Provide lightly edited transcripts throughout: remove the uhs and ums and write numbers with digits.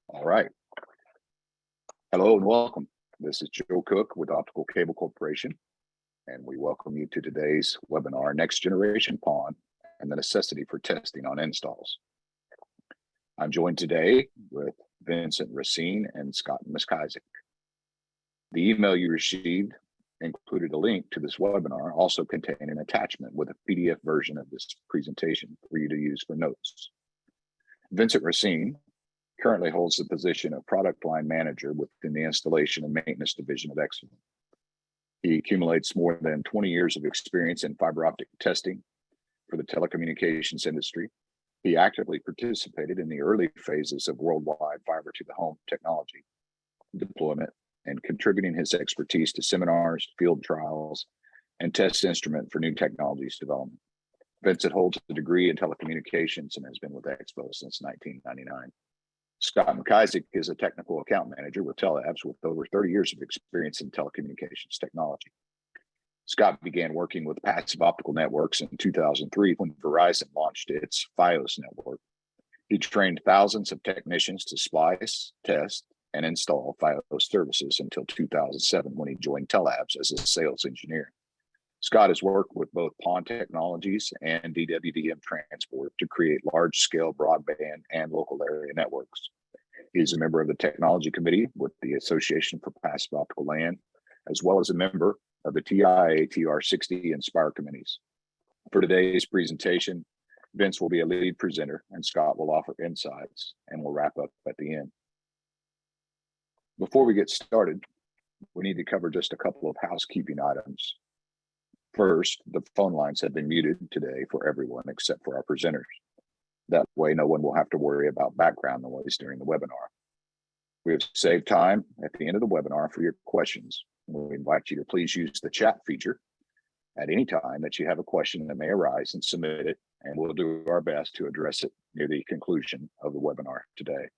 All right. Hello and welcome. This is Joe Cook with Optical Cable Corporation, and we welcome you to today's webinar, Next Generation PON and the Necessity for Testing on Installs. I'm joined today with Vincent Racine and Scott Miskisik. The email you received included a link to this webinar, also containing an attachment with a PDF version of this presentation for you to use for notes. Vincent Racine currently holds the position of product line manager within the installation and maintenance division of XGS. He accumulates more than 20 years of experience in fiber optic testing for the telecommunications industry. He actively participated in the early phases of worldwide fiber to the home technology deployment and contributing his expertise to seminars, field trials, and test instrument for new technologies development. Vincent holds a degree in telecommunications and has been with Expo since 1999. Scott Miskisik is a technical account manager with Telabs with over 30 years of experience in telecommunications technology. Scott began working with passive optical networks in 2003 when Verizon launched its FiOS network. He trained thousands of technicians to splice, test, and install FiOS services until 2007 when he joined Telabs as a sales engineer. Scott has worked with both PON Technologies and DWDM Transport to create large-scale broadband and local area networks. He is a member of the Technology Committee with the Association for Passive Optical LAN, as well as a member of the TIA TR60 and SPIRE committees. For today's presentation, Vince will be a lead presenter and Scott will offer insights and we'll wrap up at the end. Before we get started, we need to cover just a couple of housekeeping items. First, the phone lines have been muted today for everyone except for our presenters. That way, no one will have to worry about background noise during the webinar. We have saved time at the end of the webinar for your questions. We invite you to please use the chat feature at any time that you have a question that may arise and submit it, and we'll do our best to address it near the conclusion of the webinar today.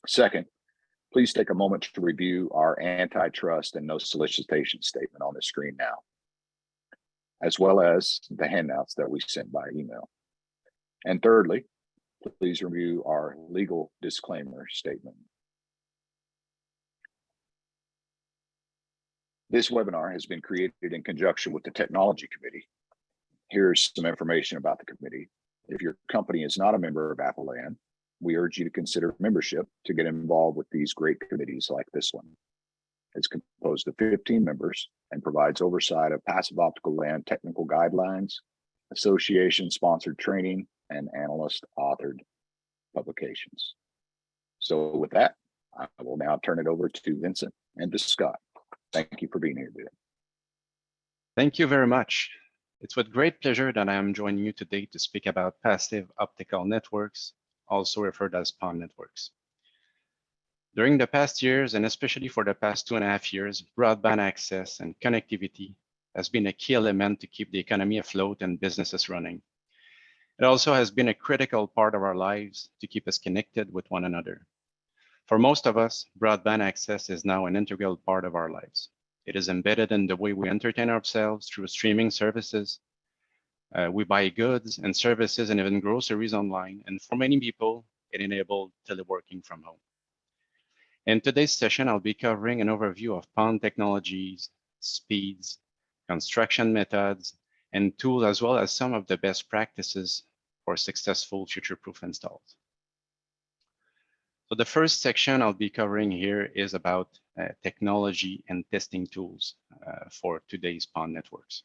Second, please take a moment to review our antitrust and no solicitation statement on the screen now, as well as the handouts that we sent by email. And thirdly, please review our legal disclaimer statement. This webinar has been created in conjunction with the Technology Committee. Here's some information about the committee. If your company is not a member of APOLAN, we urge you to consider membership to get involved with these great committees like this one. It's composed of 15 members and provides oversight of passive optical LAN technical guidelines, association-sponsored training, and analyst-authored publications. So with that, I will now turn it over to Vincent and to Scott. Thank you for being here today. Thank you very much. It's with great pleasure that I am joining you today to speak about passive optical networks, also referred as PON networks. During the past years, and especially for the past 2.5 years, broadband access and connectivity has been a key element to keep the economy afloat and businesses running. It also has been a critical part of our lives to keep us connected with one another. For most of us, broadband access is now an integral part of our lives. It is embedded in the way we entertain ourselves through streaming services. We buy goods and services and even groceries online. And for many people, it enabled teleworking from home. In today's session, I'll be covering an overview of PON technologies, speeds, construction methods, and tools, as well as some of the best practices for successful future-proof installs. So the first section I'll be covering here is about technology and testing tools for today's PON networks.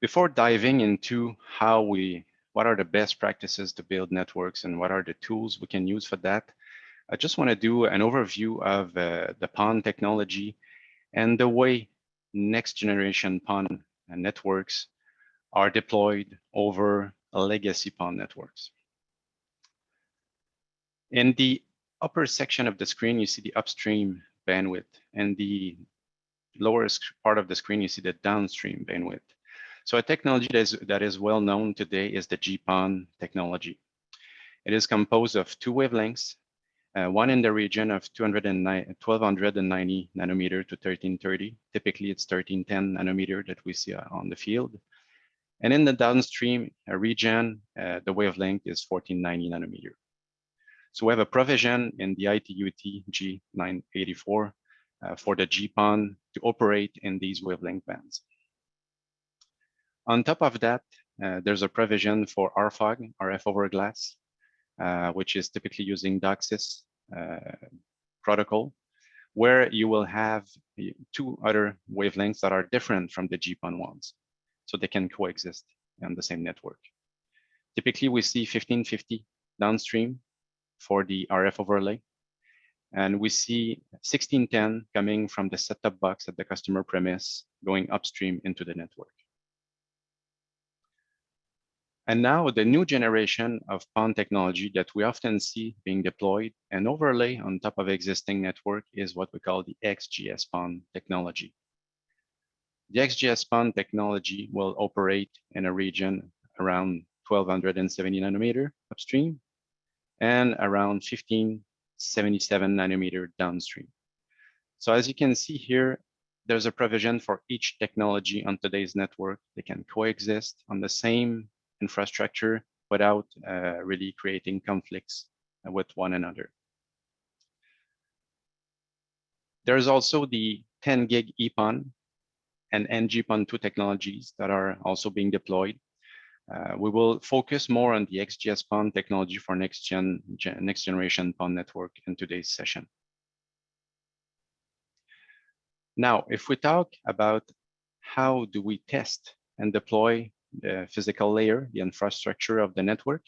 Before diving into what are the best practices to build networks and what are the tools we can use for that, I just want to do an overview of the PON technology and the way next generation PON networks are deployed over legacy PON networks. In the upper section of the screen, you see the upstream bandwidth, and the lower part of the screen, you see the downstream bandwidth. So a technology that is well known today is the GPON technology. It is composed of two wavelengths, one in the region of 1290 nanometer to 1330. Typically, it's 1310 nanometer that we see on the field. And in the downstream region, the wavelength is 1490 nanometer. So we have a provision in the ITU-T G984 for the GPON to operate in these wavelength bands. On top of that, there's a provision for RFOG, RF over glass, which is typically using DOCSIS protocol, where you will have two other wavelengths that are different from the GPON ones, so they can coexist on the same network. Typically, we see 1550 downstream for the RF overlay, and we see 1610 coming from the set-top box at the customer premise going upstream into the network. And now the new generation of PON technology that we often see being deployed and overlay on top of existing network is what we call the XGS PON technology. The XGS PON technology will operate in a region around 1270 nanometer upstream and around 1577 nanometer downstream. So as you can see here, there's a provision for each technology on today's network. They can coexist on the same infrastructure without really creating conflicts with one another. There's also the 10 gig EPON and NGPON2 technologies that are also being deployed. We will focus more on the XGS PON technology for next generation PON network in today's session. Now, if we talk about how do we test and deploy the physical layer, the infrastructure of the network,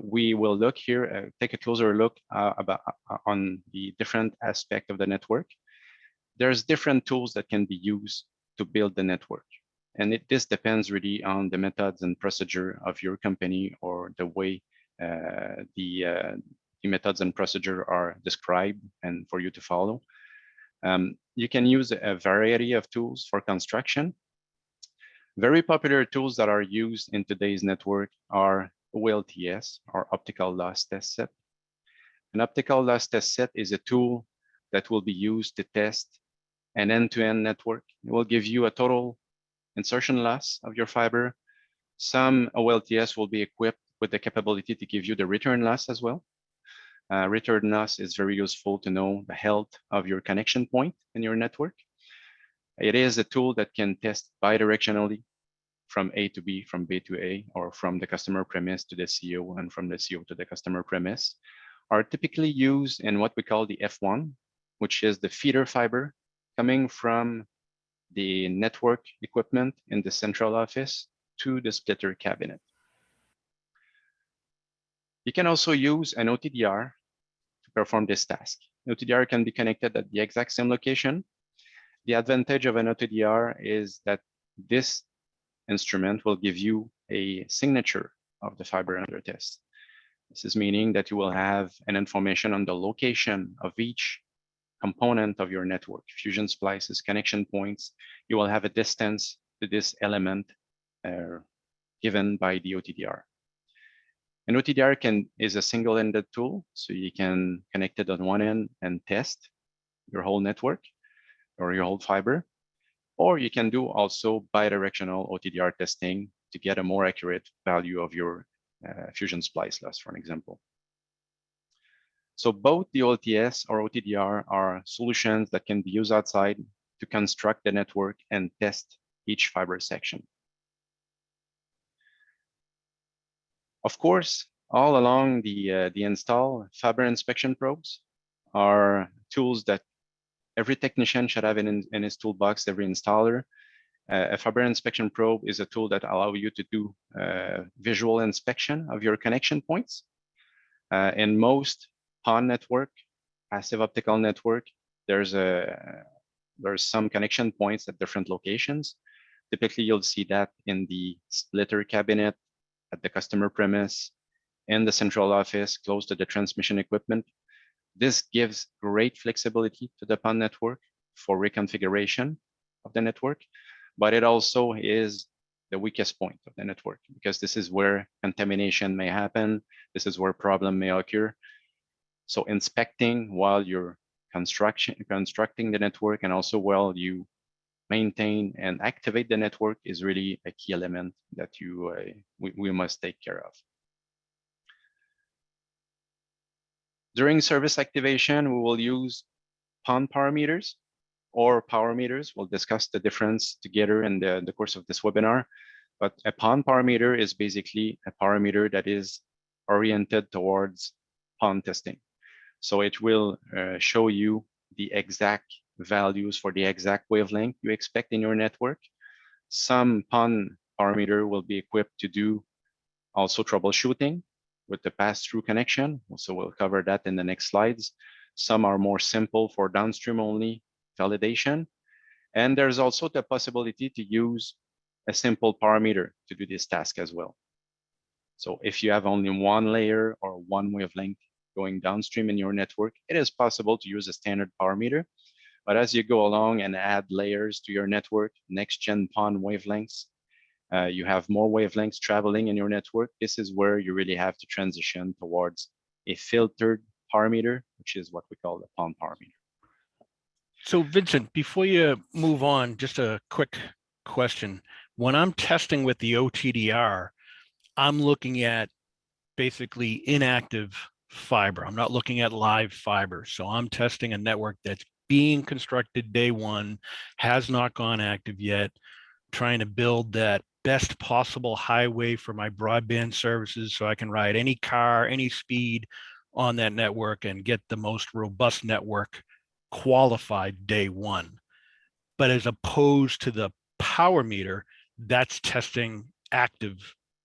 we will look here, take a closer look on the different aspect of the network. There's different tools that can be used to build the network. And this depends really on the methods and procedure of your company or the way the methods and procedure are described and for you to follow. You can use a variety of tools for construction. Very popular tools that are used in today's network are OLTS, or optical loss test set. An optical loss test set is a tool that will be used to test an end-to-end network. It will give you a total insertion loss of your fiber. Some OLTS will be equipped with the capability to give you the return loss as well. Return loss is very useful to know the health of your connection point in your network. It is a tool that can test bidirectionally from A to B, from B to A, or from the customer premise to the CO and from the CO to the customer premise, are typically used in what we call the F1, which is the feeder fiber coming from the network equipment in the central office to the splitter cabinet. You can also use an OTDR to perform this task. OTDR can be connected at the exact same location. The advantage of an OTDR is that this instrument will give you a signature of the fiber under test. This is meaning that you will have an information on the location of each component of your network, fusion splices, connection points. You will have a distance to this element given by the OTDR. An OTDR is a single-ended tool, so you can connect it on one end and test your whole network or your whole fiber, or you can do also bidirectional OTDR testing to get a more accurate value of your fusion splice loss, for an example. So both the OLTS or OTDR are solutions that can be used outside to construct the network and test each fiber section. Of course, all along the install, fiber inspection probes are tools that every technician should have in his toolbox, every installer. A fiber inspection probe is a tool that allows you to do visual inspection of your connection points. In most PON network, passive optical network, there's some connection points at different locations. Typically, you'll see that in the splitter cabinet, at the customer premise, in the central office, close to the transmission equipment. This gives great flexibility to the PON network for reconfiguration of the network, but it also is the weakest point of the network because this is where contamination may happen. This is where problem may occur. So inspecting while you're constructing the network and also while you maintain and activate the network is really a key element that we must take care of. During service activation, we will use PON power meters or power meters. We'll discuss the difference together in the course of this webinar. But a PON power meter is basically a power meter that is oriented towards PON testing. So it will show you the exact values for the exact wavelength you expect in your network. Some PON power meter will be equipped to do also troubleshooting with the pass-through connection. So we'll cover that in the next slides. Some are more simple for downstream only validation. And there's also the possibility to use a simple power meter to do this task as well. So if you have only one layer or one wavelength going downstream in your network, it is possible to use a standard power meter. But as you go along and add layers to your network, next-gen PON wavelengths, you have more wavelengths traveling in your network. This is where you really have to transition towards a filtered power meter, which is what we call the PON power meter. So Vincent, before you move on, just a quick question. When I'm testing with the OTDR, I'm looking at basically inactive fiber. I'm not looking at live fiber. So I'm testing a network that's being constructed day one, has not gone active yet, trying to build that best possible highway for my broadband services so I can ride any car, any speed on that network and get the most robust network qualified day one. But as opposed to the power meter, that's testing active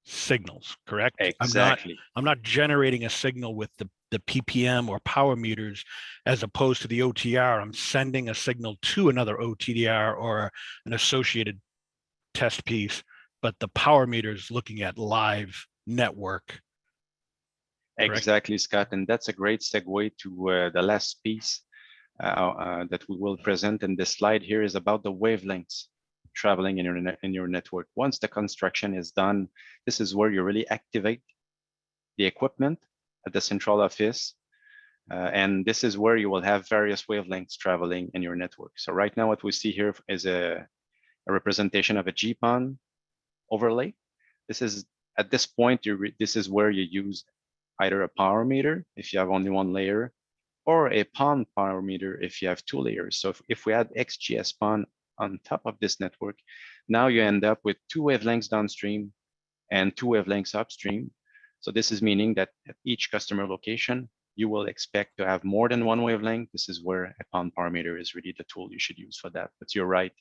signals, correct? Exactly. I'm not generating a signal with the PPM or power meters as opposed to the OTR. I'm sending a signal to another OTDR or an associated test piece, but the power meter is looking at live network. Correct? Exactly, Scott. And that's a great segue to the last piece that we will present in this slide here is about the wavelengths traveling in your network. Once the construction is done, this is where you really activate the equipment at the central office. And this is where you will have various wavelengths traveling in your network. So right now, what we see here is a representation of a GPON overlay. This is at this point, this is where you use either a power meter if you have only one layer, or a PON power meter if you have two layers. So if we add XGS PON on top of this network, now you end up with two wavelengths downstream and two wavelengths upstream. So this is meaning that at each customer location, you will expect to have more than one wavelength. This is where a PON power meter is really the tool you should use for that. But you're right,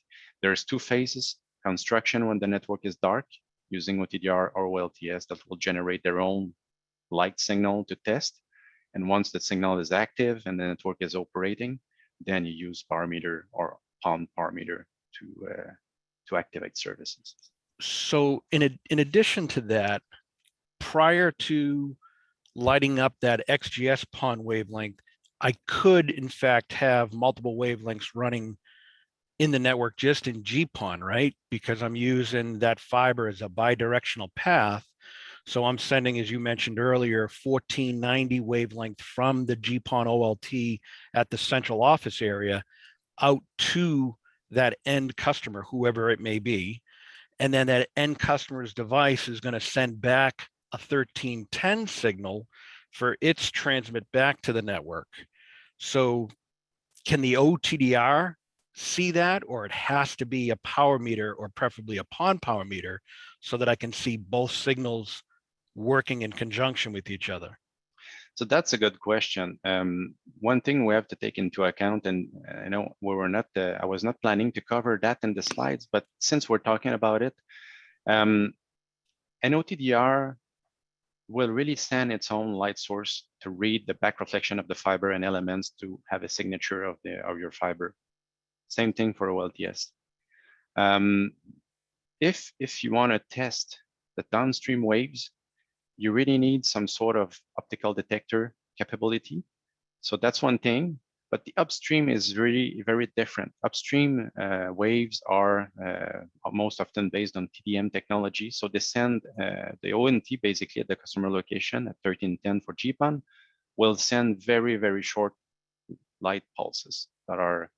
there's two phases: construction when the network is dark, using OTDR or OLTS that will generate their own light signal to test. And once the signal is active and the network is operating, then you use power meter or PON power meter to activate services. So in addition to that, prior to lighting up that XGS PON wavelength, I could in fact have multiple wavelengths running in the network just in GPON, right? Because I'm using that fiber as a bidirectional path. So I'm sending, as you mentioned earlier, 1490 wavelength from the GPON OLT at the central office area out to that end customer, whoever it may be. And then that end customer's device is going to send back a 1310 signal for its transmit back to the network. So can the OTDR see that, or it has to be a power meter or preferably a PON power meter so that I can see both signals working in conjunction with each other? So that's a good question. One thing we have to take into account, and I know I was not planning to cover that in the slides, but since we're talking about it, an OTDR will really send its own light source to read the back reflection of the fiber and elements to have a signature of your fiber. Same thing for OLTS. If you want to test the downstream waves, you really need some sort of optical detector capability. So that's one thing, but the upstream is really very different. Upstream waves are most often based on TDM technology. So they send the ONT basically at the customer location at 1310 for GPON will send very, very short light pulses that are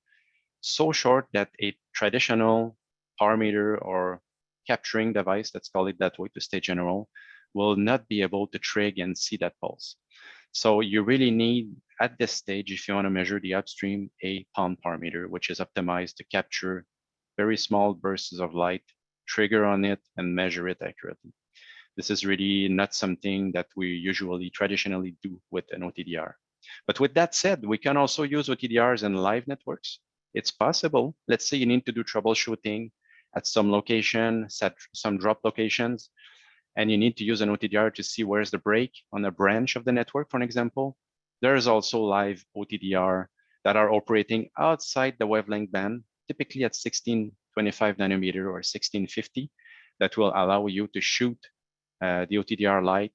so short that a traditional power meter or capturing device, let's call it that way to stay general, will not be able to trig and see that pulse. So you really need, at this stage, if you want to measure the upstream, a PON parameter, which is optimized to capture very small bursts of light, trigger on it, and measure it accurately. This is really not something that we usually traditionally do with an OTDR. But with that said, we can also use OTDRs in live networks. It's possible. Let's say you need to do troubleshooting at some location, set some drop locations, and you need to use an OTDR to see where's the break on a branch of the network, for an example. There's also live OTDR that are operating outside the wavelength band, typically at 1625 nanometer or 1650, that will allow you to shoot the OTDR light,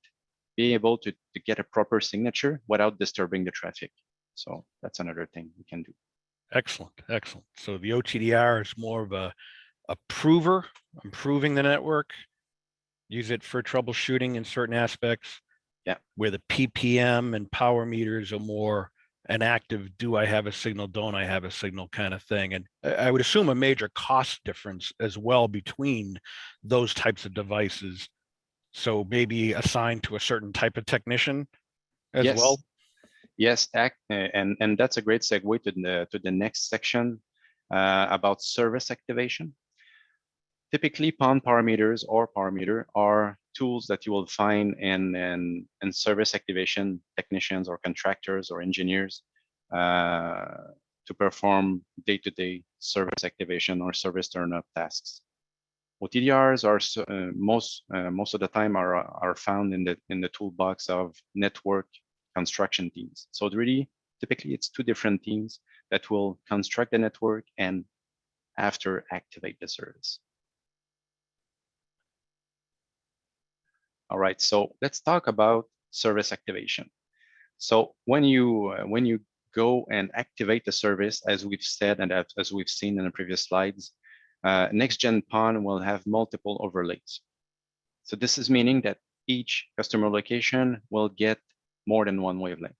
be able to get a proper signature without disturbing the traffic. So that's another thing we can do. Excellent, excellent. So the OTDR is more of a prover, improving the network, use it for troubleshooting in certain aspects. Yeah. Where the PPM and power meters are more an active, do I have a signal, don't I have a signal kind of thing. And I would assume a major cost difference as well between those types of devices. So maybe assigned to a certain type of technician as well. Yes, and that's a great segue to the next section about service activation. Typically, PON parameters or power meter are tools that you will find in service activation technicians or contractors or engineers to perform day-to-day service activation or service turn-up tasks. OTDRs are most of the time are found in the toolbox of network construction teams. So really, typically, it's two different teams that will construct the network and after activate the service. All right, so let's talk about service activation. So when you go and activate the service, as we've said and as we've seen in the previous slides, next-gen PON will have multiple overlays. So this is meaning that each customer location will get more than one wavelength.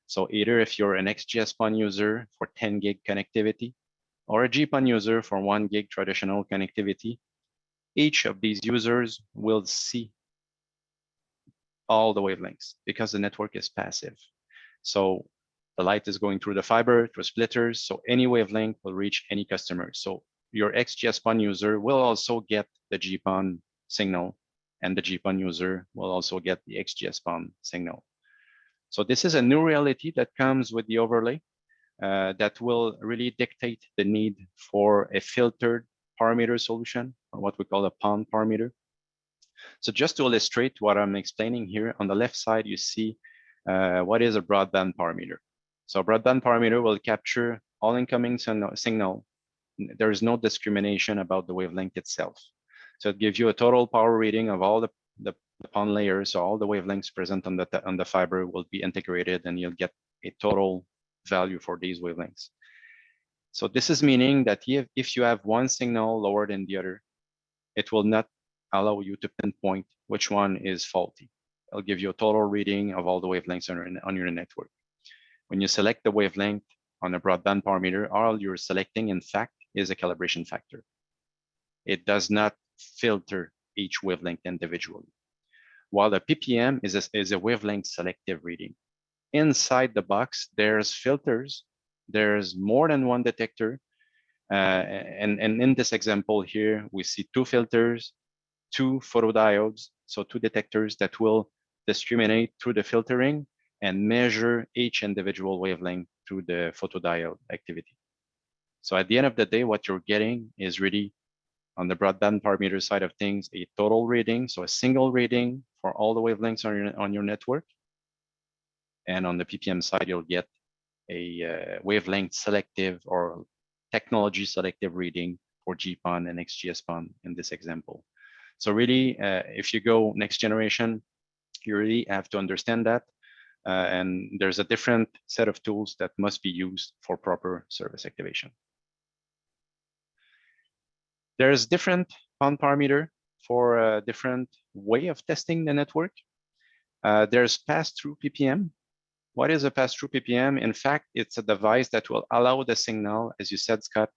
So either if you're an XGS PON user for 10 gig connectivity or a GPON user for 1 gig traditional connectivity, each of these users will see all the wavelengths because the network is passive. So the light is going through the fiber, through splitters, so any wavelength will reach any customer. So your XGS PON user will also get the GPON signal, and the GPON user will also get the XGS PON signal. So this is a new reality that comes with the overlay that will really dictate the need for a filtered parameter solution, or what we call a PON parameter. So just to illustrate what I'm explaining here, on the left side, you see what is a broadband parameter. So a broadband parameter will capture all incoming signal. There is no discrimination about the wavelength itself. So it gives you a total power reading of all the PON layers. So all the wavelengths present on the fiber will be integrated, and you'll get a total value for these wavelengths. So this is meaning that if you have one signal lower than the other, it will not allow you to pinpoint which one is faulty. It'll give you a total reading of all the wavelengths on your network. When you select the wavelength on a broadband parameter, all you're selecting, in fact, is a calibration factor. It does not filter each wavelength individually. While a PPM is a wavelength selective reading. Inside the box, there's filters. There's more than one detector. And in this example here, we see 2 filters, 2 photodiodes, so 2 detectors that will discriminate through the filtering and measure each individual wavelength through the photodiode activity. So at the end of the day, what you're getting is really, on the broadband parameter side of things, a total reading, so a single reading for all the wavelengths on your network. And on the PPM side, you'll get a wavelength selective or technology selective reading for GPON and XGS PON in this example. So really, if you go next generation, you really have to understand that. And there's a different set of tools that must be used for proper service activation. There's different PON parameter for a different way of testing the network. There's pass-through PPM. What is a pass-through PPM? In fact, it's a device that will allow the signal, as you said, Scott,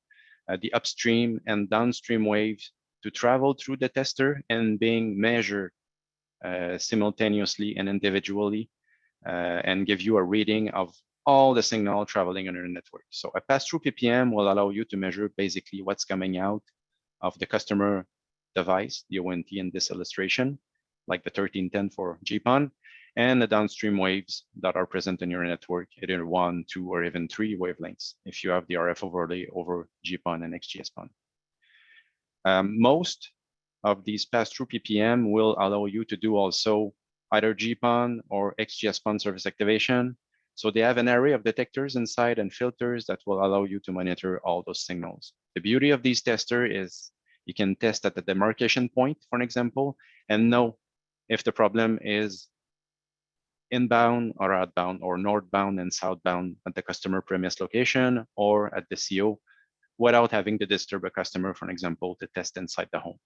the upstream and downstream waves to travel through the tester and being measured simultaneously and individually and give you a reading of all the signal traveling on your network. So a pass-through PPM will allow you to measure basically what's coming out of the customer device, the ONT in this illustration, like the 1310 for GPON, and the downstream waves that are present in your network, either 1, 2, or even 3 wavelengths, if you have the RF overlay over GPON and XGS PON. Most of these pass-through PPM will allow you to do also either GPON or XGS PON service activation. So they have an array of detectors inside and filters that will allow you to monitor all those signals. The beauty of these testers is you can test at the demarcation point, for an example, and know if the problem is inbound or outbound or northbound and southbound at the customer premise location or at the CO without having to disturb a customer, for an example, to test inside the home.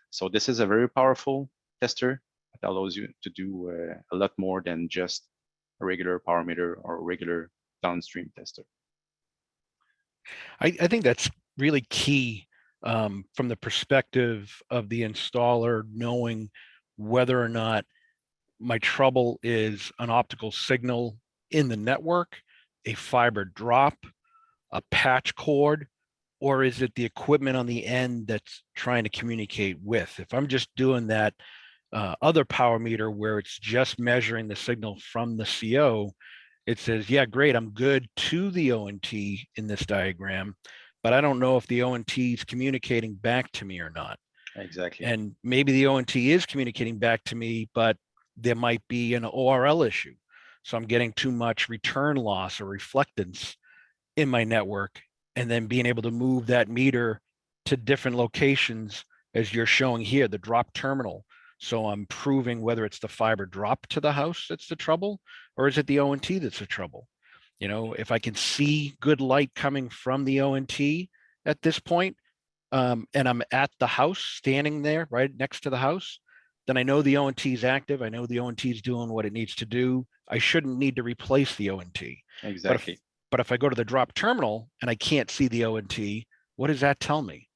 So this is a very powerful tester that allows you to do a lot more than just a regular power meter or a regular downstream tester. I think that's really key from the perspective of the installer, knowing whether or not my trouble is an optical signal in the network, a fiber drop, a patch cord, or is it the equipment on the end that's trying to communicate with? If I'm just doing that other power meter where it's just measuring the signal from the CO, it says, yeah, great, I'm good to the ONT in this diagram, but I don't know if the ONT is communicating back to me or not. Exactly. And maybe the ONT is communicating back to me, but there might be an ORL issue. So I'm getting too much return loss or reflectance in my network, and then being able to move that meter to different locations, as you're showing here, the drop terminal. So I'm proving whether it's the fiber drop to the house that's the trouble, or is it the ONT that's the trouble? You know, if I can see good light coming from the ONT at this point, and I'm at the house, standing there right next to the house, then I know the ONT is active. I know the ONT is doing what it needs to do. I shouldn't need to replace the ONT. Exactly. But if I go to the drop terminal and I can't see the ONT, what does that tell me?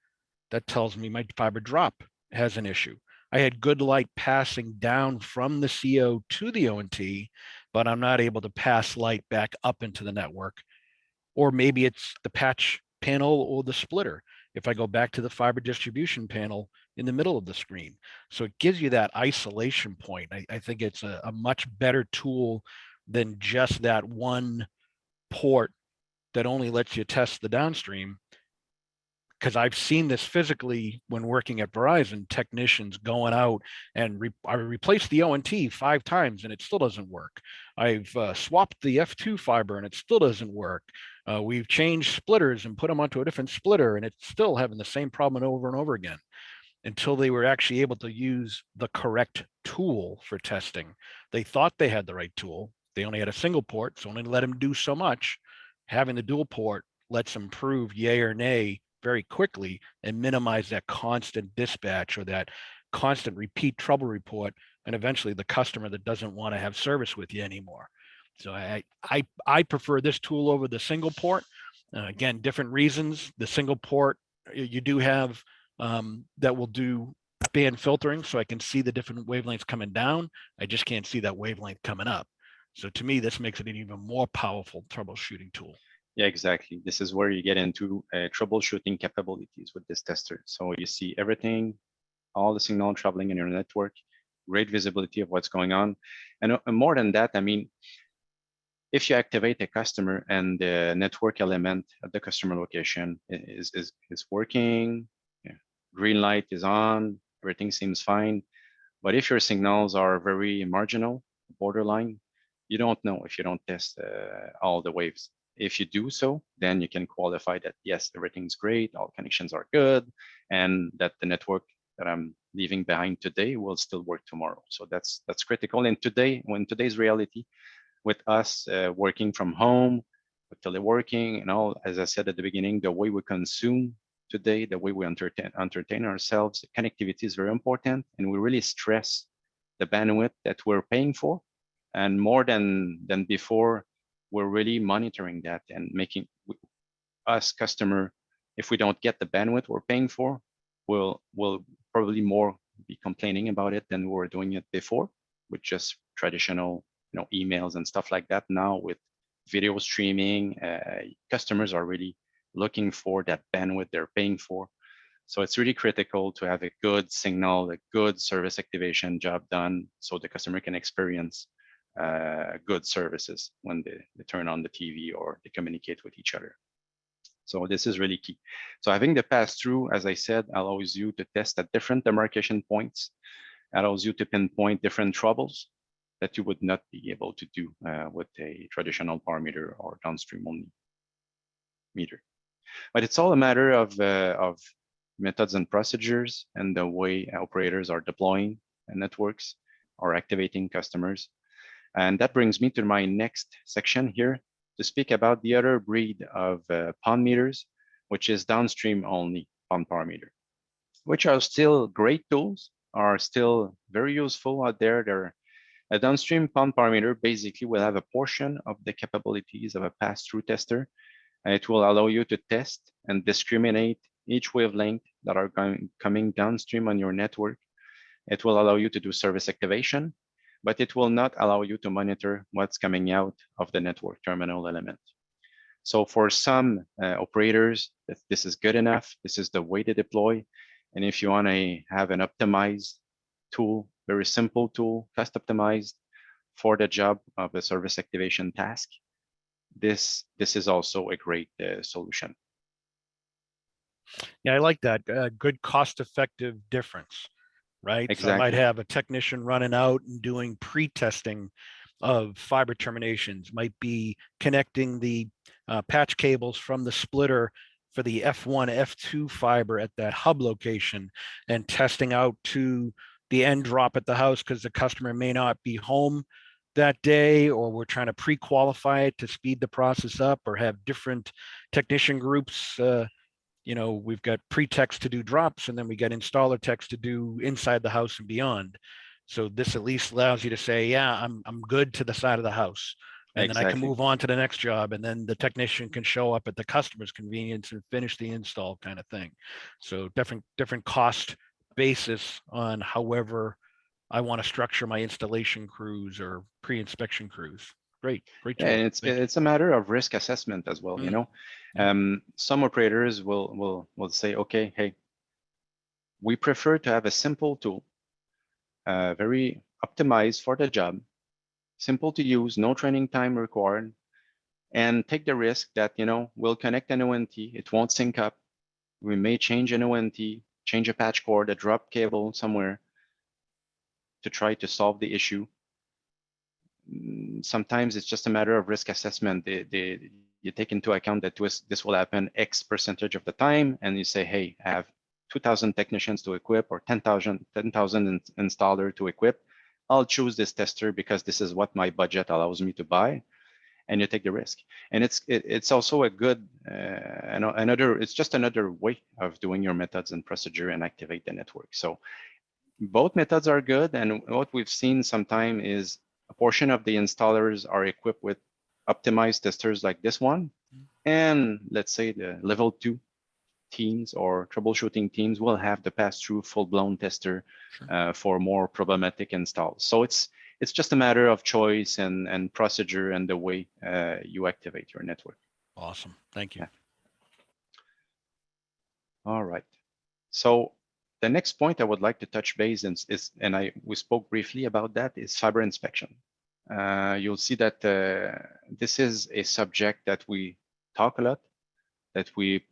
That tells me my fiber drop has an issue. I had good light passing down from the CO to the ONT, but I'm not able to pass light back up into the network. Or maybe it's the patch panel or the splitter, if I go back to the fiber distribution panel in the middle of the screen. So it gives you that isolation point. I think it's a much better tool than just that one port that only lets you test the downstream. Because I've seen this physically when working at Verizon, technicians going out and I replaced the ONT 5 times and it still doesn't work. I've swapped the F2 fiber and it still doesn't work. We've changed splitters and put them onto a different splitter and it's still having the same problem over and over again, until they were actually able to use the correct tool for testing. They thought they had the right tool. They only had a single port, so only let them do so much. Having the dual port lets them prove yay or nay very quickly and minimize that constant dispatch or that constant repeat trouble report, and eventually the customer that doesn't want to have service with you anymore. So I prefer this tool over the single port. Again, different reasons. The single port, you do have that will do band filtering, so I can see the different wavelengths coming down. I just can't see that wavelength coming up. So to me, this makes it an even more powerful troubleshooting tool. Yeah, exactly. This is where you get into troubleshooting capabilities with this tester. So you see everything, all the signal traveling in your network, great visibility of what's going on. And more than that, I mean, if you activate a customer and the network element at the customer location is working, yeah, green light is on, everything seems fine. But if your signals are very marginal, borderline, you don't know if you don't test all the waves. If you do so, then you can qualify that, yes, everything's great, all connections are good, and that the network that I'm leaving behind today will still work tomorrow. So that's critical. And today, when today's reality, with us working from home, with teleworking, and all, as I said at the beginning, the way we consume today, the way we entertain ourselves, connectivity is very important, and we really stress the bandwidth that we're paying for. And more than before, we're really monitoring that and making us customer, if we don't get the bandwidth we're paying for, we'll probably more be complaining about it than we were doing it before with just traditional emails and stuff like that. Now with video streaming, customers are really looking for that bandwidth they're paying for. So it's really critical to have a good signal, a good service activation job done, so the customer can experience good services when they turn on the TV or they communicate with each other. So this is really key. So having the pass-through, as I said, allows you to test at different demarcation points, allows you to pinpoint different troubles that you would not be able to do with a traditional power meter or downstream only meter. But it's all a matter of methods and procedures and the way operators are deploying networks or activating customers. And that brings me to my next section here to speak about the other breed of PON meters, which is downstream only PON power meter, which are still great tools, are still very useful out there. A downstream PON power meter basically will have a portion of the capabilities of a pass-through tester, and it will allow you to test and discriminate each wavelength that are coming downstream on your network. It will allow you to do service activation, but it will not allow you to monitor what's coming out of the network terminal element. So for some operators, this is good enough. This is the way to deploy. And if you want to have an optimized tool, very simple tool, cost optimized for the job of a service activation task, this is also a great solution. Yeah, I like that. Good cost-effective difference, right? Exactly. So I might have a technician running out and doing pre-testing of fiber terminations, might be connecting the patch cables from the splitter for the F1, F2 fiber at that hub location and testing out to the end drop at the house because the customer may not be home that day, or we're trying to pre-qualify it to speed the process up, or have different technician groups. We've got pre-techs to do drops, and then we got installer techs to do inside the house and beyond. So this at least allows you to say, yeah, I'm good to the side of the house. And then I can move on to the next job, and then the technician can show up at the customer's convenience and finish the install kind of thing. So different cost basis on however I want to structure my installation crews or pre-inspection crews. Great tool. And it's a matter of risk assessment as well. Some operators will say, okay, hey, we prefer to have a simple tool, very optimized for the job, simple to use, no training time required, and take the risk that we'll connect an ONT, it won't sync up. We may change an ONT, change a patch cord, a drop cable somewhere to try to solve the issue. Sometimes it's just a matter of risk assessment. You take into account that this will happen X percentage of the time, and you say, hey, I have 2,000 technicians to equip or 10,000 installer to equip. I'll choose this tester because this is what my budget allows me to buy, and you take the risk. And it's also a good it's just another way of doing your methods and procedure and activate the network. So both methods are good, and what we've seen sometime is a portion of the installers are equipped with optimized testers like this one, and let's say the level 2 teams or troubleshooting teams will have the pass-through full-blown tester for more problematic installs. So it's just a matter of choice and procedure and the way you activate your network. Awesome, thank you. Yeah. All right. So the next point I would like to touch base is, and we spoke briefly about that, is fiber inspection. You'll see that this is a subject that we talk a lot, that we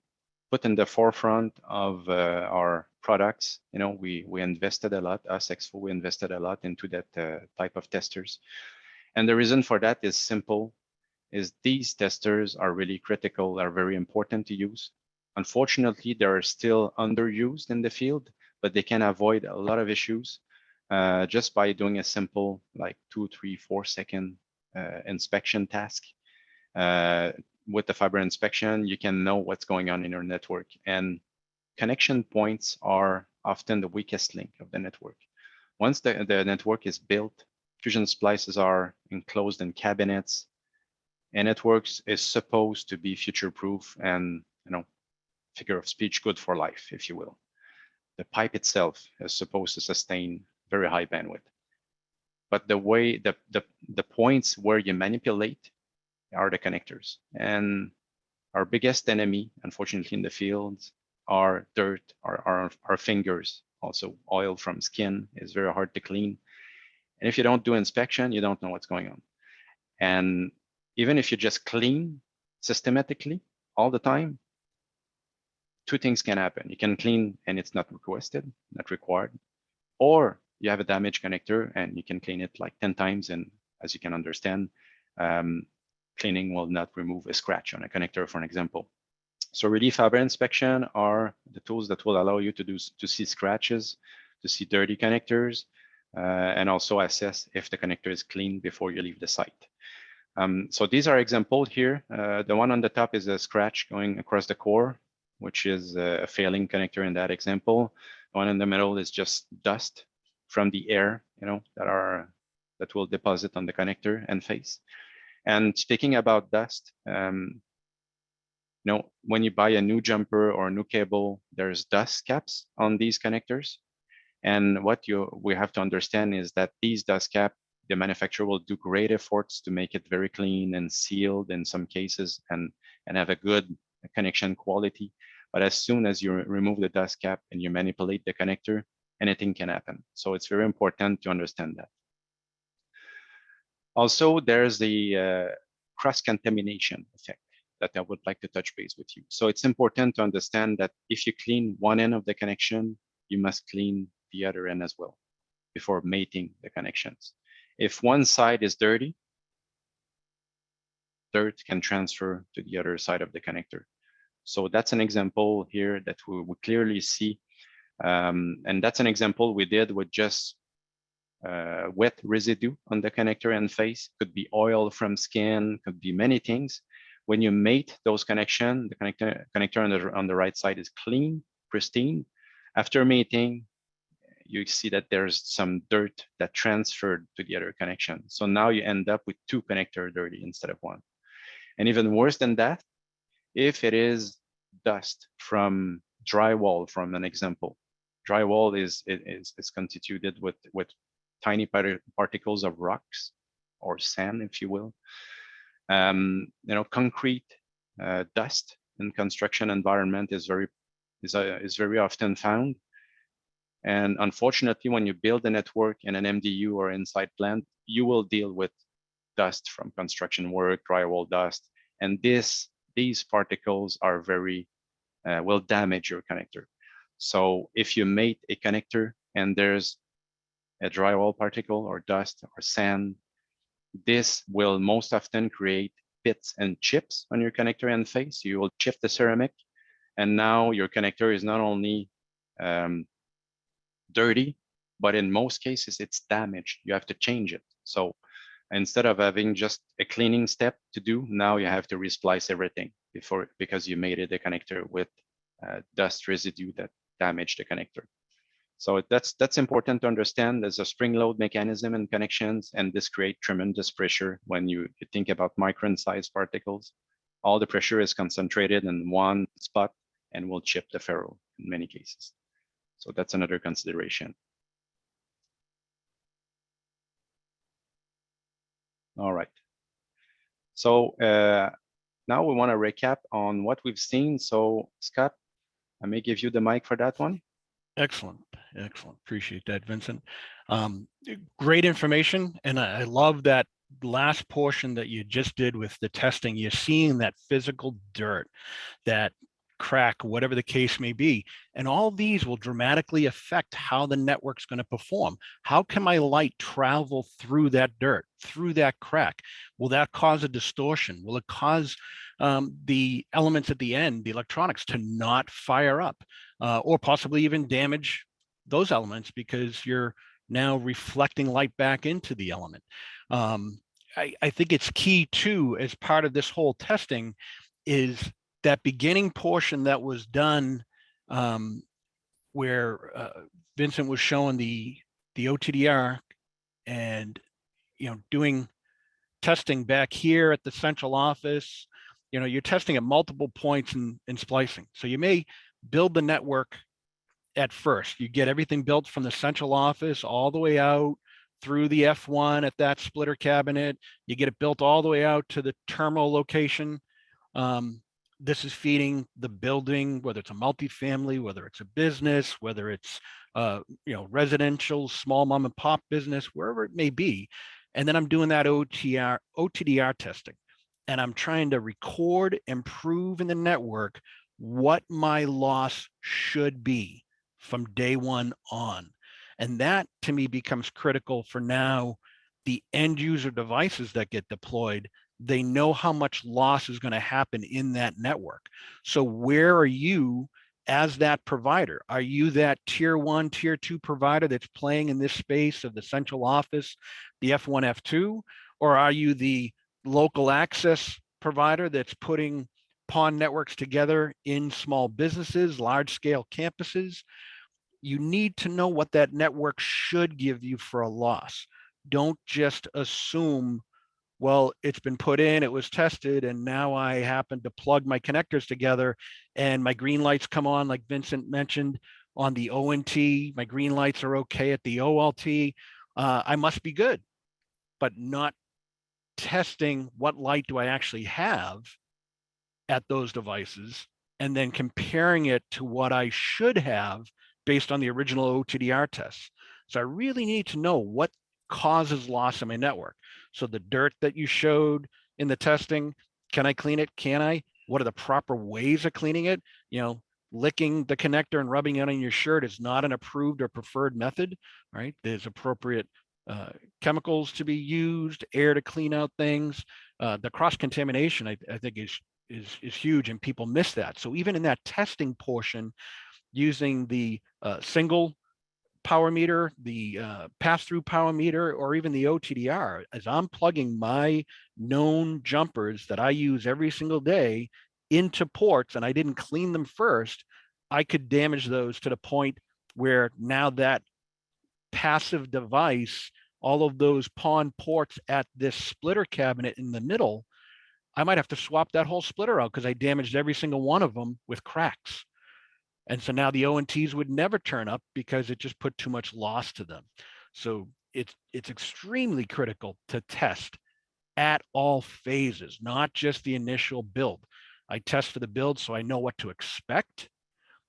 put in the forefront of our products. We invested a lot, us Expo, we invested a lot into that type of testers. And the reason for that is simple, is these testers are really critical, are very important to use. Unfortunately, they are still underused in the field, but they can avoid a lot of issues just by doing a simple, like 2, 3, 4 second inspection task. With the fiber inspection, you can know what's going on in your network. And connection points are often the weakest link of the network. Once the network is built, fusion splices are enclosed in cabinets, and networks is supposed to be future-proof and, figure of speech, good for life, if you will. The pipe itself is supposed to sustain very high bandwidth. but the points where you manipulate are the connectors. And our biggest enemy, unfortunately, in the fields are dirt, our fingers. Also, oil from skin is very hard to clean. And if you don't do inspection, you don't know what's going on. And even if you just clean systematically all the time, two things can happen. You can clean and it's not requested, not required, or you have a damaged connector and you can clean it like 10 times. And as you can understand, cleaning will not remove a scratch on a connector, for an example. So relief fiber inspection are the tools that will allow you to see scratches, to see dirty connectors, and also assess if the connector is clean before you leave the site. So these are examples here. The one on the top is a scratch going across the core, which is a failing connector in that example. The one in the middle is just dust from the air, that will deposit on the connector and face. And speaking about dust, when you buy a new jumper or a new cable, there's dust caps on these connectors. And what we have to understand is that these dust caps, the manufacturer will do great efforts to make it very clean and sealed in some cases and have a good connection quality. But as soon as you remove the dust cap and you manipulate the connector, anything can happen. So it's very important to understand that. Also, there's the cross-contamination effect that I would like to touch base with you. So it's important to understand that if you clean one end of the connection, you must clean the other end as well before mating the connections. If one side is dirty, dirt can transfer to the other side of the connector. So that's an example here that we clearly see. And that's an example we did with just wet residue on the connector and face. Could be oil from skin, could be many things. When you mate those connections, the connector on the right side is clean, pristine. After mating, you see that there's some dirt that transferred to the other connection. So now you end up with two connectors dirty instead of one. And even worse than that, if it is dust from drywall, from an example, drywall is constituted with tiny particles of rocks or sand, if you will. Concrete dust in construction environment is very often found. And unfortunately, when you build a network in an MDU or inside plant, you will deal with dust from construction work, drywall dust, and these particles are will damage your connector. So if you mate a connector and there's a drywall particle or dust or sand, this will most often create pits and chips on your connector end face. You will chip the ceramic, and now your connector is not only dirty, but in most cases it's damaged. You have to change it. So instead of having just a cleaning step to do, now you have to resplice everything because you made it a connector with dust residue that damaged the connector. So that's important to understand. There's a spring load mechanism in connections, and this creates tremendous pressure when you think about micron-sized particles. All the pressure is concentrated in one spot and will chip the ferrule in many cases. So that's another consideration. All right. So now we want to recap on what we've seen. So Scott, I may give you the mic for that one. Excellent. Excellent. Appreciate that, Vincent. Great information. And I love that last portion that you just did with the testing. You're seeing that physical dirt, that crack, whatever the case may be. And all these will dramatically affect how the network's going to perform. How can my light travel through that dirt, through that crack? Will that cause a distortion? Will it cause the elements at the end, the electronics, to not fire up, or possibly even damage those elements because you're now reflecting light back into the element? I think it's key too, as part of this whole testing, is that beginning portion that was done where Vincent was showing the OTDR and doing testing back here at the central office. You're testing at multiple points in splicing. So you may build the network at first. You get everything built from the central office all the way out through the F1 at that splitter cabinet. You get it built all the way out to the terminal location. This is feeding the building, whether it's a multifamily, whether it's a business, whether it's residential, small mom and pop business, wherever it may be. And then I'm doing that OTDR testing, and I'm trying to record and prove in the network what my loss should be from day one on. And that to me becomes critical for now the end user devices that get deployed. They know how much loss is going to happen in that network. So where are you as that provider? Are you that tier 1, tier 2 provider that's playing in this space of the central office, the F1, F2, or are you the local access provider that's putting PON networks together in small businesses, large scale campuses? You need to know what that network should give you for a loss. Don't just assume, well, it's been put in, it was tested, and now I happen to plug my connectors together and my green lights come on, like Vincent mentioned, on the ONT. My green lights are okay at the OLT. I must be good, but not testing what light do I actually have at those devices, and then comparing it to what I should have based on the original OTDR tests. So I really need to know what causes loss in my network. So the dirt that you showed in the testing, can I clean it? Can I? What are the proper ways of cleaning it? Licking the connector and rubbing it on your shirt is not an approved or preferred method, right? There's appropriate chemicals to be used, air to clean out things. The cross-contamination, I think, is huge, and people miss that. So even in that testing portion, using the single power meter, the pass-through power meter, or even the OTDR, as I'm plugging my known jumpers that I use every single day into ports and I didn't clean them first, I could damage those to the point where now that passive device, all of those PON ports at this splitter cabinet in the middle, I might have to swap that whole splitter out because I damaged every single one of them with cracks. And so now the ONTs would never turn up because it just put too much loss to them. So it's extremely critical to test at all phases, not just the initial build. I test for the build so I know what to expect.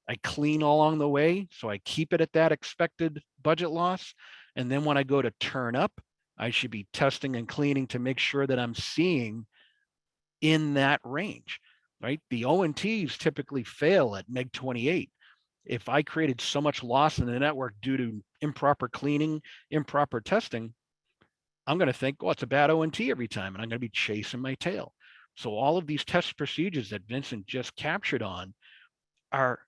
I clean all along the way, so I keep it at that expected budget loss. And then when I go to turn up, I should be testing and cleaning to make sure that I'm seeing in that range, right? The ONTs typically fail at meg 28. If I created so much loss in the network due to improper cleaning, improper testing, I'm going to think, oh, it's a bad ONT every time, and I'm going to be chasing my tail. So all of these test procedures that Vincent just captured on are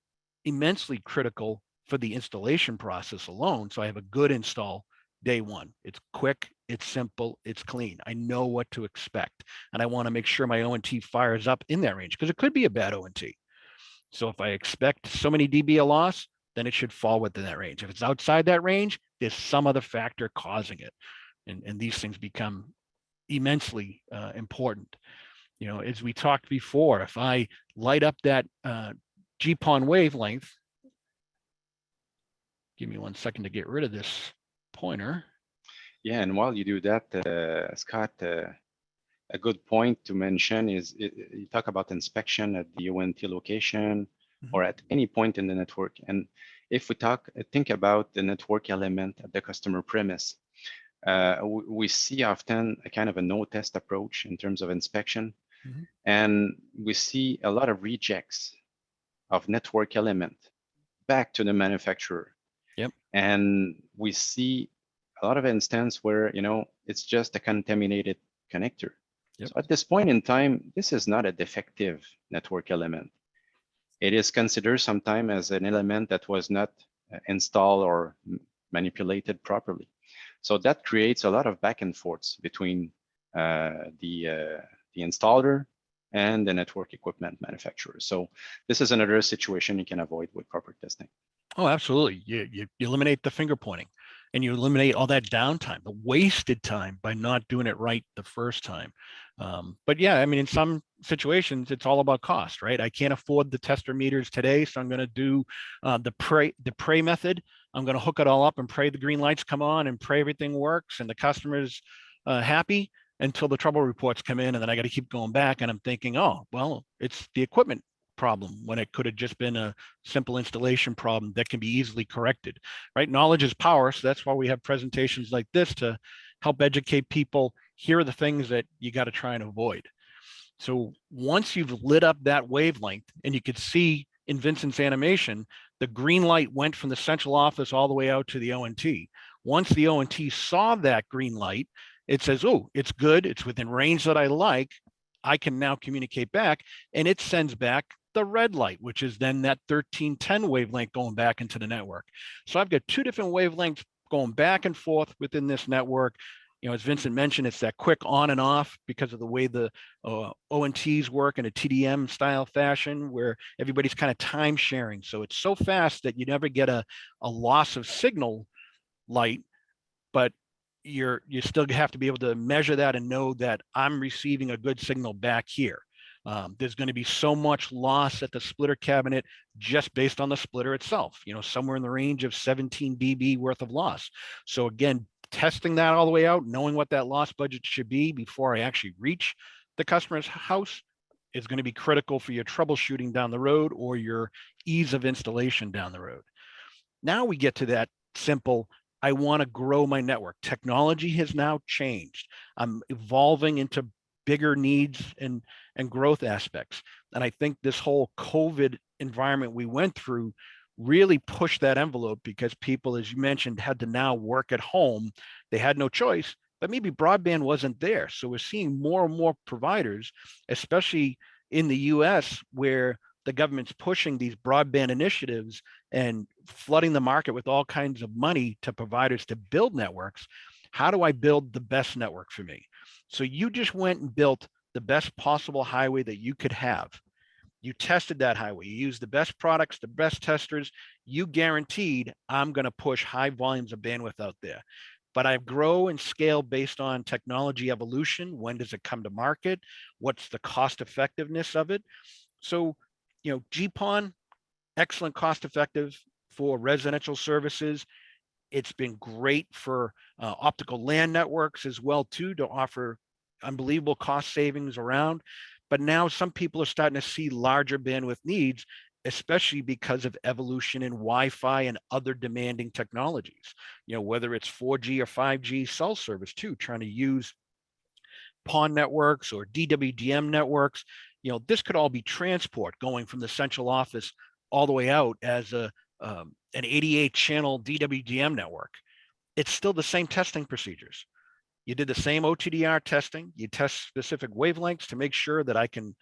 immensely critical for the installation process alone. So I have a good install day one. It's quick, it's simple, it's clean. I know what to expect. And I want to make sure my ONT fires up in that range because it could be a bad ONT. So if I expect so many dB of loss, then it should fall within that range. If it's outside that range, there's some other factor causing it. And these things become immensely important. As we talked before, if I light up that GPON wavelength, give me 1 second to get rid of this pointer. Yeah, and while you do that, Scott, a good point to mention is you talk about inspection at the ONT location or at any point in the network. And if we think about the network element at the customer premise, we see often a kind of a no-test approach in terms of inspection. And we see a lot of rejects of network element back to the manufacturer. Yep. And we see a lot of instances where, it's just a contaminated connector. Yep. So at this point in time, this is not a defective network element. It is considered sometimes as an element that was not installed or manipulated properly. So that creates a lot of back and forths between the installer and the network equipment manufacturer. So this is another situation you can avoid with proper testing. Oh, absolutely. You eliminate the finger pointing and you eliminate all that downtime, the wasted time by not doing it right the first time. But yeah, I mean, in some situations, it's all about cost, right? I can't afford the tester meters today, so I'm going to do the prey method. I'm going to hook it all up and pray the green lights come on and pray everything works and the customer's happy until the trouble reports come in. And then I got to keep going back. And I'm thinking, oh, well, it's the equipment problem when it could have just been a simple installation problem that can be easily corrected, right? Knowledge is power. So that's why we have presentations like this to help educate people. Here are the things that you got to try and avoid. So once you've lit up that wavelength, and you could see in Vincent's animation, the green light went from the central office all the way out to the ONT. Once the ONT saw that green light, it says, oh, it's good, it's within range that I like, I can now communicate back, and it sends back the red light, which is then that 1310 wavelength going back into the network. So I've got two different wavelengths going back and forth within this network. You know, as Vincent mentioned, it's that quick on and off because of the way the ONTs work in a TDM style fashion where everybody's kind of time sharing. So it's so fast that you never get a loss of signal light, but you still have to be able to measure that and know that I'm receiving a good signal back here. There's going to be so much loss at the splitter cabinet just based on the splitter itself, you know, somewhere in the range of 17 dB worth of loss. So again, testing that all the way out, knowing what that loss budget should be before I actually reach the customer's house is going to be critical for your troubleshooting down the road or your ease of installation down the road. Now we get to that simple, I want to grow my network. Technology has now changed. I'm evolving into bigger needs and growth aspects. And I think this whole COVID environment we went through really pushed that envelope because people, as you mentioned, had to now work at home. They had no choice, but maybe broadband wasn't there. So we're seeing more and more providers, especially in the US, where the government's pushing these broadband initiatives and flooding the market with all kinds of money to providers to build networks. How do I build the best network for me? So you just went and built the best possible highway that you could have. You tested that highway. You used the best products, the best testers. You guaranteed I'm going to push high volumes of bandwidth out there. But I grow and scale based on technology evolution. When does it come to market? What's the cost effectiveness of it? So, you know, GPON, excellent cost effective for residential services. It's been great for optical LAN networks as well, too, to offer unbelievable cost savings around. But now some people are starting to see larger bandwidth needs, especially because of evolution in Wi-Fi and other demanding technologies. You know, whether it's 4G or 5G cell service too, trying to use PON networks or DWDM networks. You know, this could all be transport going from the central office all the way out as an 88 channel DWDM network. It's still the same testing procedures. You did the same OTDR testing. You test specific wavelengths to make sure that I can,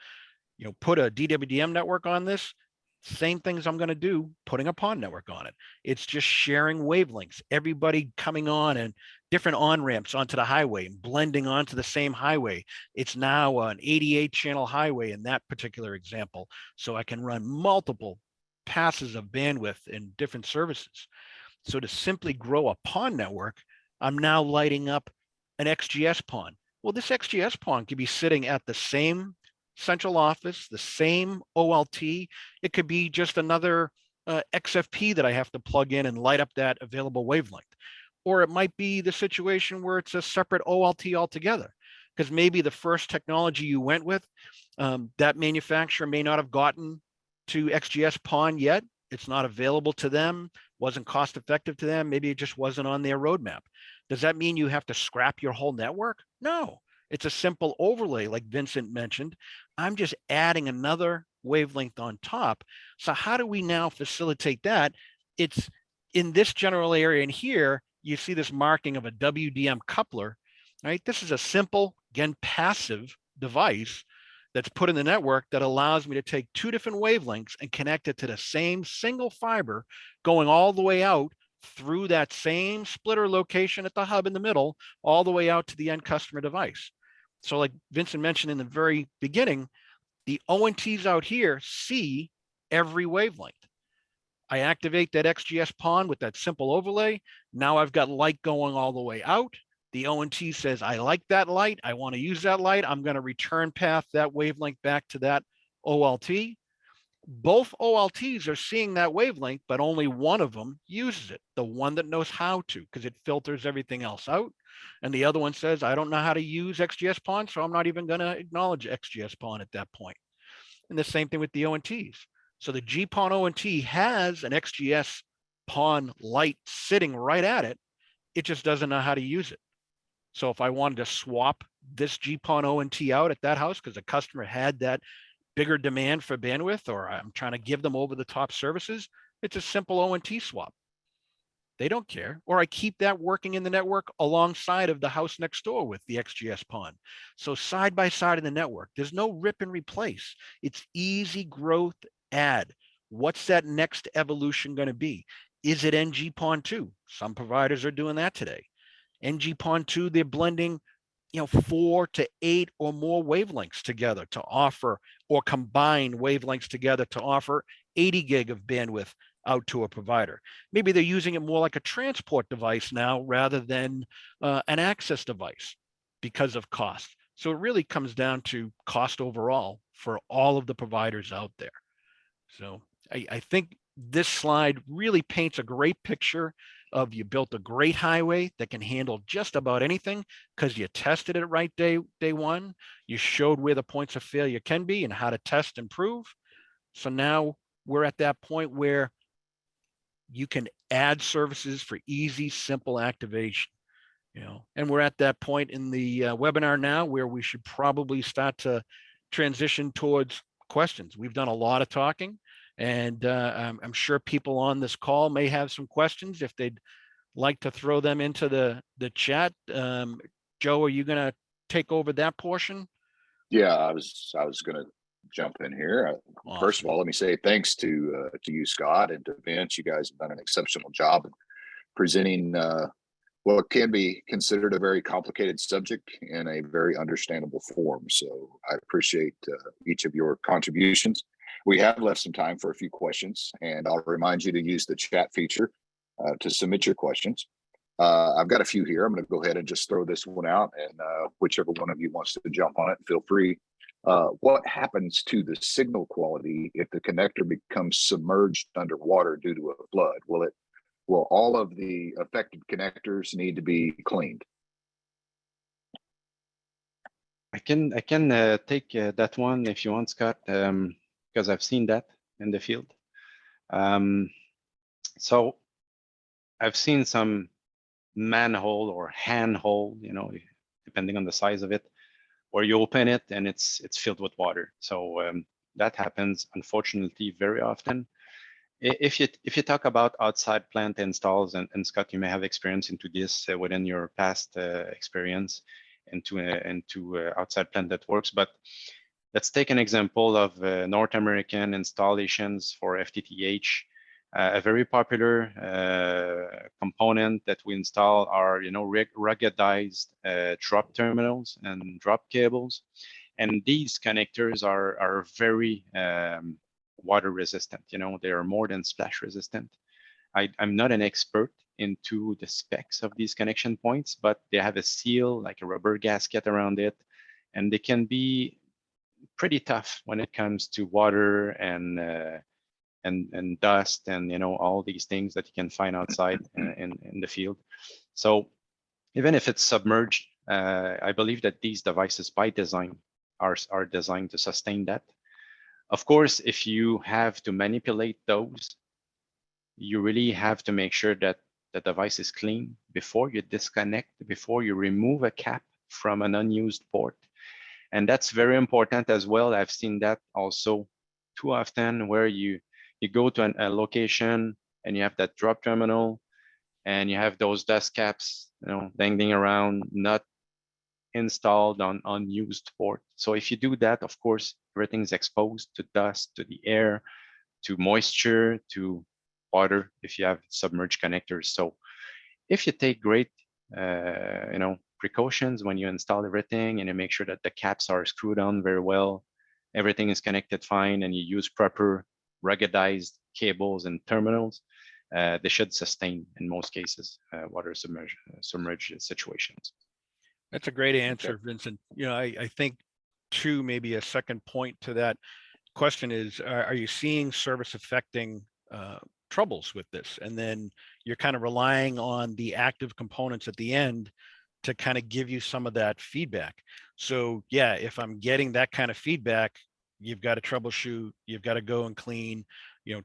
you know, put a DWDM network on this. Same things I'm going to do putting a PON network on it. It's just sharing wavelengths, everybody coming on and different on-ramps onto the highway and blending onto the same highway. It's now an 88 channel highway in that particular example. So I can run multiple passes of bandwidth in different services. So to simply grow a PON network, I'm now lighting up an XGS PON. Well, this XGS PON could be sitting at the same central office, the same OLT. It could be just another XFP that I have to plug in and light up that available wavelength. Or it might be the situation where it's a separate OLT altogether, because maybe the first technology you went with, that manufacturer may not have gotten to XGS PON yet. It's not available to them, wasn't cost effective to them. Maybe it just wasn't on their roadmap. Does that mean you have to scrap your whole network? No, it's a simple overlay like Vincent mentioned. I'm just adding another wavelength on top. So how do we now facilitate that? It's in this general area in here, you see this marking of a WDM coupler, right? This is a simple, again, passive device that's put in the network that allows me to take two different wavelengths and connect it to the same single fiber going all the way out through that same splitter location at the hub in the middle, all the way out to the end customer device. So like Vincent mentioned in the very beginning, the ONTs out here see every wavelength. I activate that XGS PON with that simple overlay. Now I've got light going all the way out. The ONT says, I like that light. I want to use that light. I'm going to return path that wavelength back to that OLT. both OLTs are seeing that wavelength, but only one of them uses it, the one that knows how to, because it filters everything else out. And the other one says, I don't know how to use XGS PON, so I'm not even going to acknowledge XGS PON at that point. And the same thing with the ONTs. So the GPON ONT has an XGS PON light sitting right at it. It just doesn't know how to use it. So if I wanted to swap this GPON ONT out at that house because the customer had that bigger demand for bandwidth, or I'm trying to give them over the top services, it's a simple ONT swap. They don't care. Or I keep that working in the network alongside of the house next door with the XGS PON. So side by side in the network, there's no rip and replace. It's easy growth add. What's that next evolution going to be? Is it NGPON2? Some providers are doing that today. NGPON2, they're blending 4 to 8 or more wavelengths together to offer, or combine wavelengths together to offer 80 gig of bandwidth out to a provider. Maybe they're using it more like a transport device now rather than an access device because of cost. So it really comes down to cost overall for all of the providers out there. So I think this slide really paints a great picture of, you built a great highway that can handle just about anything because you tested it right day one. You showed where the points of failure can be and how to test and prove. So now we're at that point where you can add services for easy, simple activation. And we're at that point in the webinar now where we should probably start to transition towards questions. We've done a lot of talking, and I'm sure people on this call may have some questions if they'd like to throw them into the chat. Joe, are you going to take over that portion? Yeah, I was going to jump in here. Awesome. First of all, let me say thanks to you, Scott, and to Vince. You guys have done an exceptional job of presenting what can be considered a very complicated subject in a very understandable form. So I appreciate each of your contributions. We have left some time for a few questions, and I'll remind you to use the chat feature to submit your questions. I've got a few here. I'm going to go ahead and just throw this one out, and whichever one of you wants to jump on it, feel free. What happens to the signal quality if the connector becomes submerged underwater due to a flood? Will all of the affected connectors need to be cleaned? I can take that one if you want, Scott, because I've seen that in the field. So I've seen some manhole or handhole, depending on the size of it, where you open it and it's filled with water. So that happens, unfortunately, very often. If you talk about outside plant installs, and Scott, you may have experience into this within your past experience into outside plant networks, but let's take an example of North American installations for FTTH. A very popular component that we install are ruggedized drop terminals and drop cables, and these connectors are very water resistant. They are more than splash resistant. I'm not an expert into the specs of these connection points, but they have a seal, like a rubber gasket around it, and they can be pretty tough when it comes to water and dust and all these things that you can find outside in the field. So even if it's submerged, I believe that these devices by design are designed to sustain that. Of course, if you have to manipulate those, you really have to make sure that the device is clean before you disconnect, before you remove a cap from an unused port. And that's very important as well. I've seen that also too often, where you go to a location and you have that drop terminal and you have those dust caps dangling around, not installed on unused port. So if you do that, of course, everything's exposed to dust, to the air, to moisture, to water if you have submerged connectors. So if you take great precautions when you install everything and you make sure that the caps are screwed on very well, everything is connected fine, and you use proper ruggedized cables and terminals, they should sustain, in most cases, water submerged situations. That's a great answer, Vincent. I think too, maybe a second point to that. question is, are you seeing service affecting troubles with this? And then you're kind of relying on the active components at the end to kind of give you some of that feedback. So yeah, if I'm getting that kind of feedback, you've got to troubleshoot, you've got to go and clean.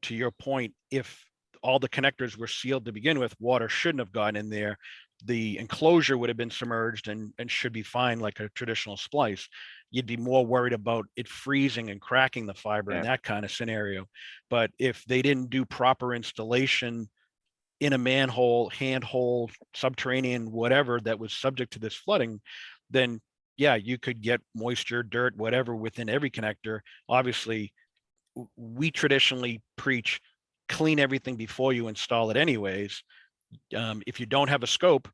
To your point, if all the connectors were sealed to begin with, water shouldn't have gotten in there. The enclosure would have been submerged and should be fine like a traditional splice. You'd be more worried about it freezing and cracking the fiber in that kind of scenario. But if they didn't do proper installation in a manhole, handhole, subterranean, whatever that was subject to this flooding, then yeah, you could get moisture, dirt, whatever within every connector. Obviously, we traditionally preach clean everything before you install it anyways. If you don't have a scope,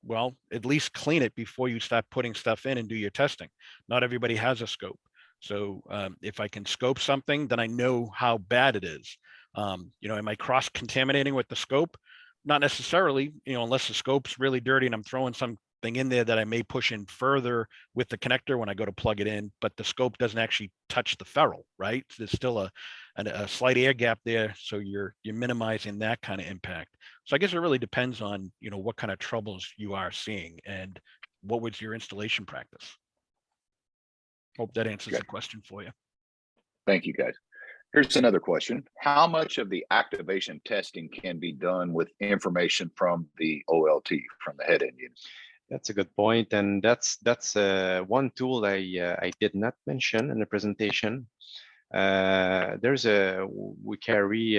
well, at least clean it before you start putting stuff in and do your testing. Not everybody has a scope. So if I can scope something, then I know how bad it is. Am I cross-contaminating with the scope? Not necessarily, unless the scope's really dirty and I'm throwing something in there that I may push in further with the connector when I go to plug it in, but the scope doesn't actually touch the ferrule, right? There's still a slight air gap there, so you're minimizing that kind of impact. So I guess it really depends on what kind of troubles you are seeing and what was your installation practice. Hope that answers the question for you. Thank you, guys. Here's another question. How much of the activation testing can be done with information from the OLT, from the head end unit? That's a good point, and that's one tool I did not mention in the presentation. We carry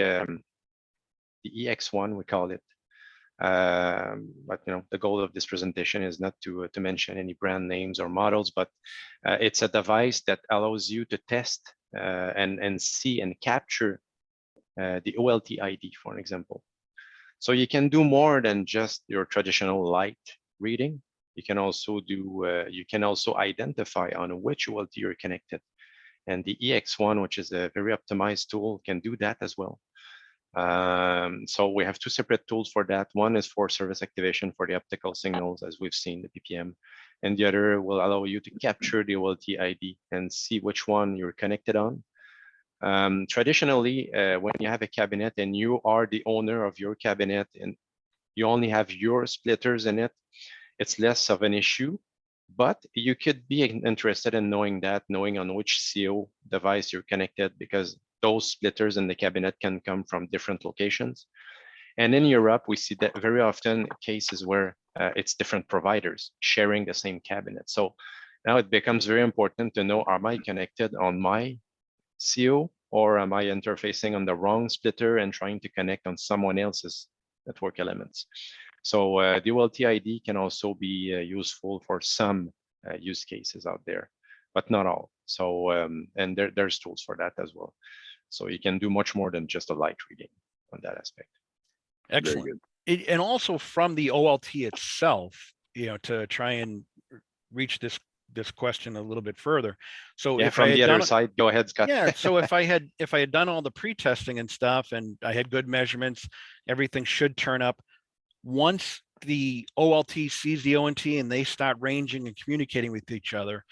the EX1, we call it, but the goal of this presentation is not to mention any brand names or models, but it's a device that allows you to test and see and capture the OLT ID, for an example. So you can do more than just your traditional light reading. You can also do, you can also identify on which OLT you're connected. And the EX1, which is a very optimized tool, can do that as well. So we have two separate tools for that. One is for service activation for the optical signals, as we've seen, the PPM, and the other will allow you to capture the OLT ID and see which one you're connected on. Traditionally, when you have a cabinet and you are the owner of your cabinet and you only have your splitters in it, it's less of an issue, but you could be interested in knowing on which CO device you're connected, because those splitters in the cabinet can come from different locations. And in Europe, we see that very often cases where it's different providers sharing the same cabinet. So now it becomes very important to know, am I connected on my CO, or am I interfacing on the wrong splitter and trying to connect on someone else's network elements? So the OLT ID can also be useful for some use cases out there, but not all. So and there's tools for that as well. So you can do much more than just a light reading on that aspect. Excellent. And also from the OLT itself, to try and reach this question a little bit further. So if from the other side, go ahead, Scott. Yeah. So if I had done all the pre-testing and stuff, and I had good measurements, everything should turn up. Once the OLT sees the ONT and they start ranging and communicating with each other,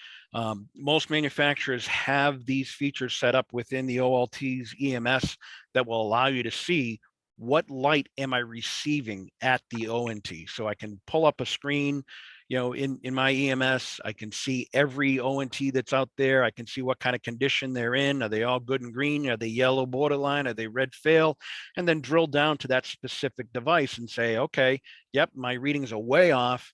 most manufacturers have these features set up within the OLT's EMS that will allow you to see what light am I receiving at the ONT. So I can pull up a screen, in my EMS, I can see every ONT that's out there. I can see what kind of condition they're in. Are they all good and green? Are they yellow borderline? Are they red fail? And then drill down to that specific device and say, okay, yep, my readings are way off.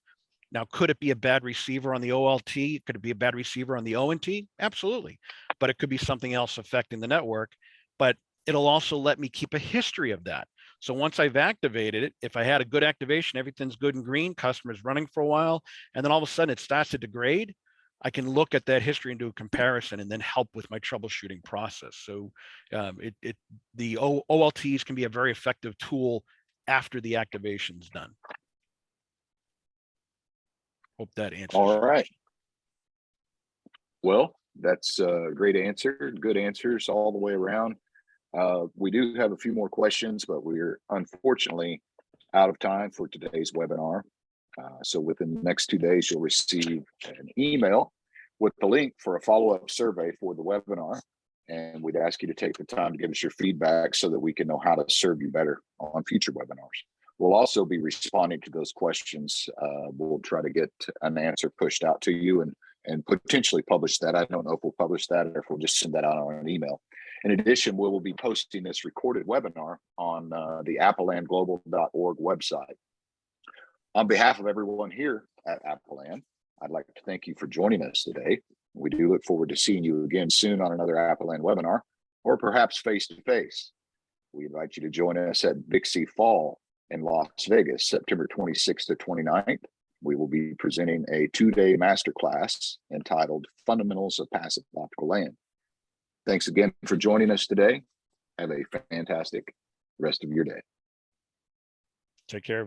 Now, could it be a bad receiver on the OLT? Could it be a bad receiver on the ONT? Absolutely. But it could be something else affecting the network. But it'll also let me keep a history of that. So once I've activated it, if I had a good activation, everything's good and green, customer's running for a while, and then all of a sudden it starts to degrade, I can look at that history and do a comparison and then help with my troubleshooting process. So the OLTs can be a very effective tool after the activation's done. Hope that answers. All right. Well, that's a great answer. Good answers all the way around. We do have a few more questions, but we're unfortunately out of time for today's webinar. So within the next 2 days, you'll receive an email with the link for a follow-up survey for the webinar. And we'd ask you to take the time to give us your feedback so that we can know how to serve you better on future webinars. We'll also be responding to those questions. We'll try to get an answer pushed out to you and potentially publish that. I don't know if we'll publish that or if we'll just send that out on an email. In addition, we will be posting this recorded webinar on the APOLANglobal.org website. On behalf of everyone here at APOLAN, I'd like to thank you for joining us today. We do look forward to seeing you again soon on another APOLAN webinar, or perhaps face-to-face. We invite you to join us at Bixie Fall in Las Vegas, September 26th to 29th. We will be presenting a 2-day masterclass entitled Fundamentals of Passive Optical LAN. Thanks again for joining us today. Have a fantastic rest of your day. Take care.